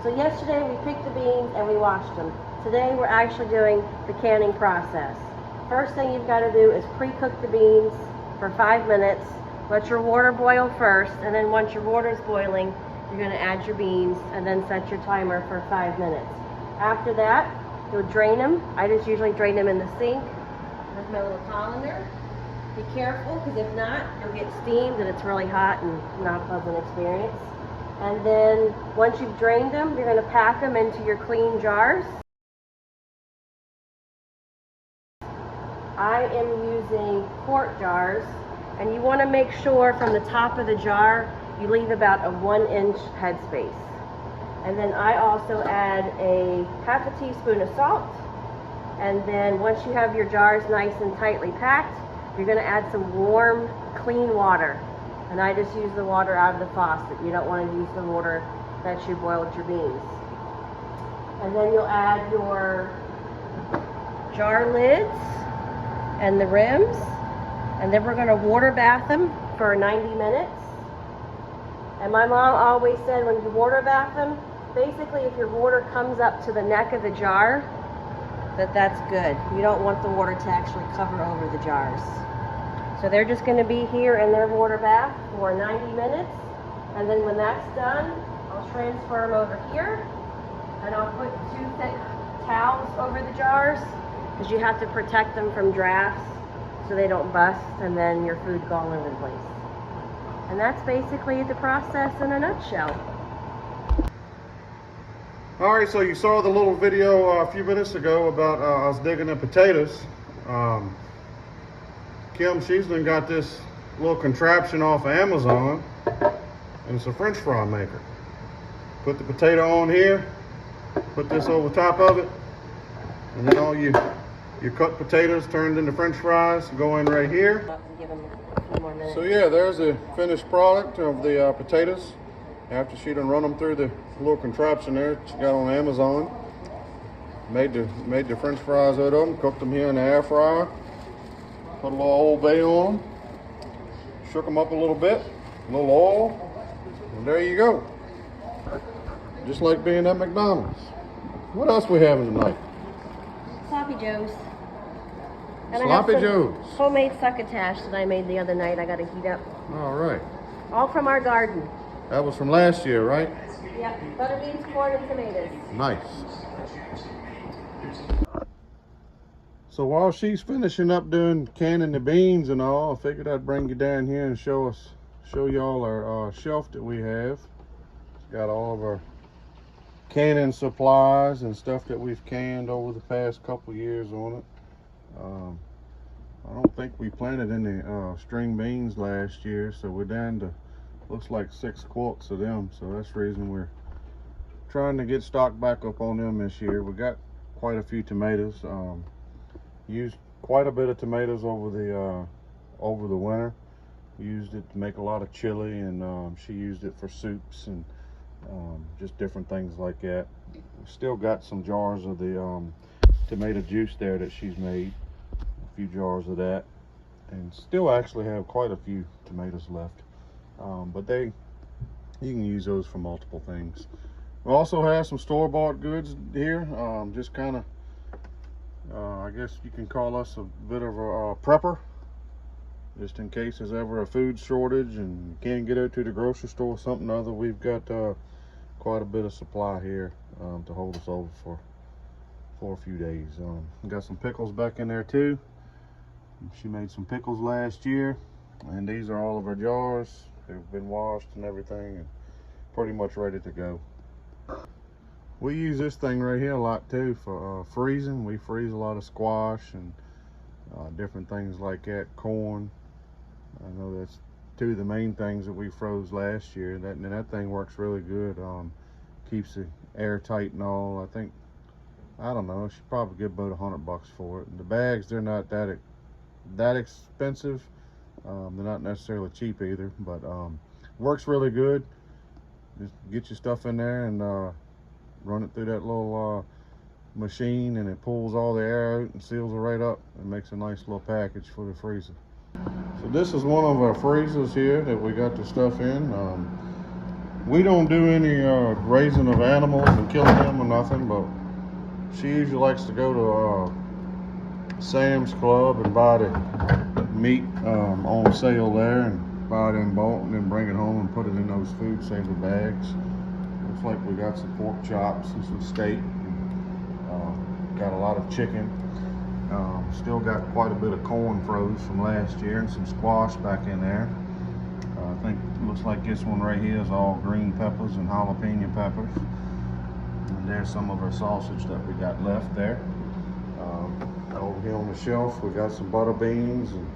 So yesterday we picked the beans and we washed them. Today we're actually doing the canning process. First thing you've got to do is pre-cook the beans for 5 minutes. Let your water boil first, and then once your water is boiling, you're going to add your beans and then set your timer for 5 minutes. After that, you'll drain them. I just usually drain them in the sink with my little colander. Be careful, because if not, you'll get steamed and it's really hot and not a pleasant experience. And then once you've drained them, you're going to pack them into your clean jars. I am using quart jars, and you want to make sure from the top of the jar you leave about a 1-inch headspace. And then I also add a half a teaspoon of salt. And then once you have your jars nice and tightly packed, you're going to add some warm, clean water. And I just use the water out of the faucet. You don't want to use the water that you boiled your beans. And then you'll add your jar lids and the rims. And then we're going to water bath them for 90 minutes. And my mom always said when you water bath them, basically if your water comes up to the neck of the jar, that's good. You don't want the water to actually cover over the jars. So they're just going to be here in their water bath for 90 minutes. And then when that's done, I'll transfer them over here. And I'll put 2 thick towels over the jars, because you have to protect them from drafts so they don't bust and then your food go all over the place. And that's basically the process in a nutshell. All right, so you saw the little video a few minutes ago about us digging the potatoes. Kim, she's done got this little contraption off of Amazon, and it's a French fry maker. Put the potato on here, put this over top of it, and then all your cut potatoes turned into French fries go in right here. Give them a few more minutes. So yeah, there's the finished product of the potatoes after she done run them through the little contraption there she got on Amazon. Made the French fries out of them, cooked them here in the air fryer, put a little Old Bay on them, shook them up a little bit, a little oil, and there you go. Just like being at McDonald's. What else we having tonight? Sloppy Joes. And Sloppy I have some Joes. homemade succotash that I made the other night. I got to heat up. All right. All from our garden. That was from last year, right? Yep. Butter beans, corn, and tomatoes. Nice. So while she's finishing up doing canning the beans and all, I figured I'd bring you down here and show y'all our shelf that we have. It's got all of our canning supplies and stuff that we've canned over the past couple years on it. I don't think we planted any string beans last year, so we're down to looks like 6 quarts of them. So that's the reason we're trying to get stocked back up on them this year. We got quite a few tomatoes. Used quite a bit of tomatoes over the winter. Used it to make a lot of chili, and she used it for soups and just different things like that. Still got some jars of the tomato juice there that she's made, a few jars of that, and still actually have quite a few tomatoes left. But you can use those for multiple things. We also have some store-bought goods here. Just kind of, I guess you can call us a bit of a prepper, just in case there's ever a food shortage and you can't get out to the grocery store or something or other. We've got quite a bit of supply here to hold us over for a few days. We got some pickles back in there too. She made some pickles last year, and these are all of our jars. They've been washed and everything and pretty much ready to go. We use this thing right here a lot too for freezing. We freeze a lot of squash and different things like that, corn. I know that's 2 of the main things that we froze last year. That thing works really good. Keeps it airtight and all. I don't know, should probably get about $100 for it. And the bags, they're not that expensive. They're not necessarily cheap either, but works really good. Just get your stuff in there and run it through that little machine, and it pulls all the air out and seals it right up and makes a nice little package for the freezer. So this is one of our freezers here that we got the stuff in. We don't do any raising of animals and killing them or nothing, but she usually likes to go to Sam's Club and buy the meat on sale there, and buy it in bulk and then bring it home and put it in those food saver bags. Looks like we got some pork chops and some steak. Got a lot of chicken. Still got quite a bit of corn froze from last year and some squash back in there. I think looks like this one right here is all green peppers and jalapeno peppers. And there's some of our sausage that we got left there. Over here on the shelf we got some butter beans and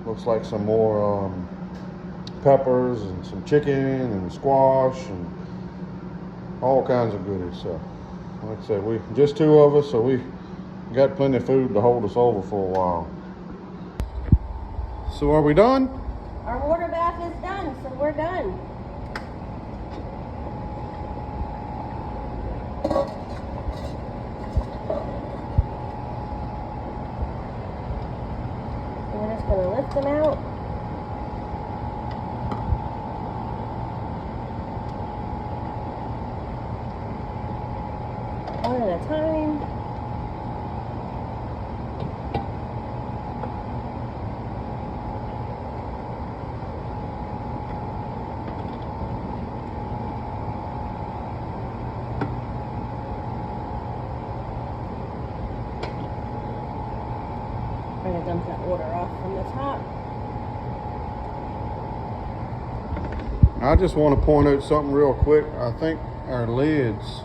looks like some more peppers and some chicken and squash and all kinds of goodies. So like I said, we just two of us, so we got plenty of food to hold us over for a while. So are we done? Our water bath is done, so we're done. We're just going to lift them out. One at a time. I'm going to dump that water off from the top. I just want to point out something real quick. I think our lids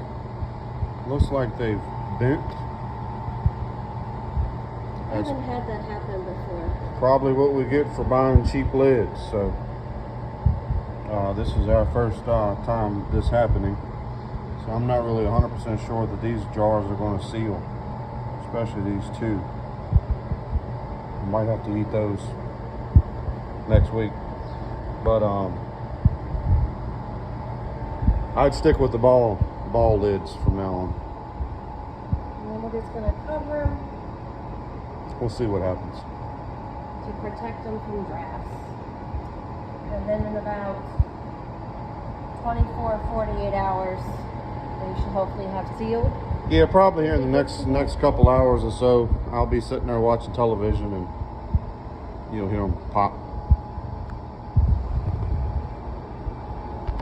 looks like they've bent. I haven't had that happen before. Probably what we get for buying cheap lids. So this is our first time this happening. So I'm not really 100% sure that these jars are going to seal, especially these two. I might have to eat those next week, but I'd stick with the ball lids from now on. And then we're just going to cover them We'll see what happens. to protect them from drafts. And then in about 24, 48 hours, they should hopefully have sealed. Yeah, probably here in the next couple hours or so, I'll be sitting there watching television and you'll hear them pop.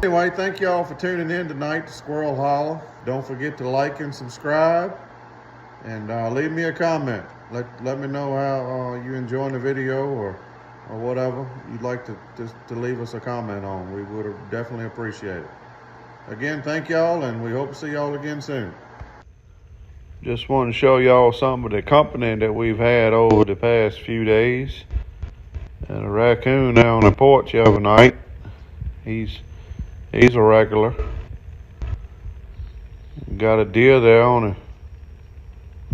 Anyway, thank y'all for tuning in tonight to Squirrel Holler. Don't forget to like and subscribe, and leave me a comment. Let me know how you enjoying the video or whatever you'd like to leave us a comment on. We would definitely appreciate it. Again, thank y'all, and we hope to see y'all again soon. Just want to show y'all some of the company that we've had over the past few days. And a raccoon down on the porch the other night. He's a regular. Got a deer there on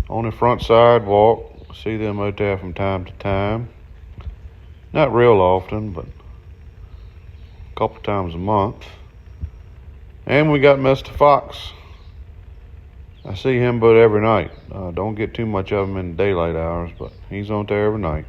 the front sidewalk. See them out there from time to time. Not real often, but a couple times a month. And we got Mr. Fox. I see him about every night. Don't get too much of him in the daylight hours, but he's on there every night.